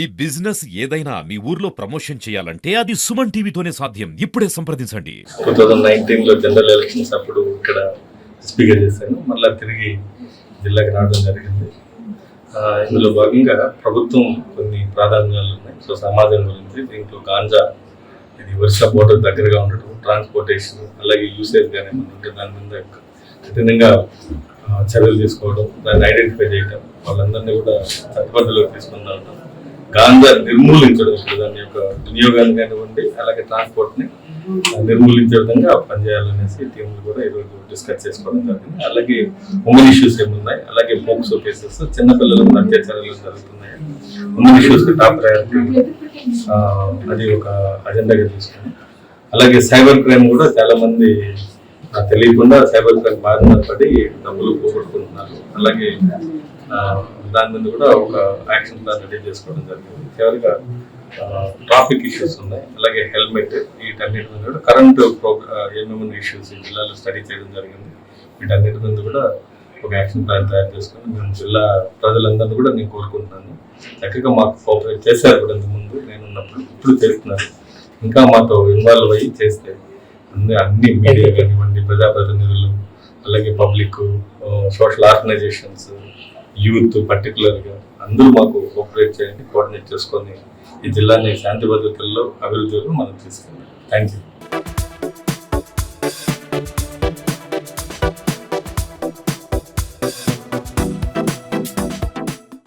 ఈ బిజినెస్ ఏదైనా మీ ఊర్లో ప్రమోషన్ చేయాలంటే అది సుమన్ టీవీతోనే సాధ్యం. ఇప్పుడే సంప్రదించండి. 2019లో జనరల్ ఎలక్షన్స్ అప్పుడు ఇక్కడ స్పీకర్ చేశాను. మళ్ళీ తిరిగి జిల్లాకి రావడం జరిగింది. ఇందులో భాగంగా ప్రభుత్వం కొన్ని ప్రాధాన్యాలు ఉన్నాయి. సో సమాజం గురించి దీంట్లో గాంజా ఇది వర్ష బోర్డర్ దగ్గరగా ఉండటం, ట్రాన్స్పోర్టేషన్, అలాగే యూసేజ్ కానీ ఉంటే దాని మీద కఠినంగా చర్యలు తీసుకోవడం, దాన్ని ఐడెంటిఫై చేయడం, వాళ్ళందరినీ కూడా చట్టబద్ధలోకి తీసుకుని రావడం, గాంజా నిర్మూలించడం, దాని యొక్క వినియోగాన్ని కానివ్వండి, అలాగే ట్రాన్స్పోర్ట్ని నిర్మూలించే విధంగా పనిచేయాలనేసి టీంలు కూడా ఈరోజు డిస్కస్ చేసుకోవడం జరిగింది. అలాగే ఉమెన్ ఇష్యూస్ ఏమున్నాయి, అలాగే పోక్సో కేసెస్, చిన్నపిల్లల మీద అత్యాచారాలు జరుగుతున్నాయి, ఉమెన్ ఇష్యూస్ టాప్ ప్రయారిటీ అది ఒక అజెండాగా తీసుకుని, అలాగే సైబర్ క్రైమ్ కూడా చాలా మంది తెలియకుండా సైబర్ క్రైమ్ బారిన పడి డబ్బులు పోగొట్టుకుంటున్నారు. అలాగే దాని మీద కూడా ఒక యాక్షన్ ప్లాన్ రెడీ చేసుకోవడం జరిగింది. చివరిగా ట్రాఫిక్ ఇష్యూస్ ఉన్నాయి, అలాగే హెల్మెట్, వీటన్నిటి మీద కూడా కరెంట్ ఏమేమి ఇష్యూస్ ఈ జిల్లాలో స్టడీ చేయడం జరిగింది. వీటన్నిటి మీద కూడా ఒక యాక్షన్ ప్లాన్ తయారు చేసుకుని మేము జిల్లా ప్రజలందరినీ కూడా నేను కోరుకుంటున్నాను. చక్కగా మాకు కోఆపరేట్ చేశారు కూడా ఇంతకుముందు నేనున్నప్పుడు, ఇప్పుడు చేస్తున్నారు. ఇంకా మాతో ఇన్వాల్వ్ అయ్యి చేస్తే అన్ని మీడియా కానివ్వండి, ప్రజాప్రతినిధులు, అలాగే పబ్లిక్, సోషల్ ఆర్గనైజేషన్స్, యూత్ పర్టికులర్గా అందరూ మాకు కోఆపరేట్ చేయండి, కోఆర్డినేట్ చేసుకొని ఈ జిల్లాని శాంతి భద్రతల్లో అభివృద్ధిలో మనం తీసుకెళ్ళాలి. Thank you.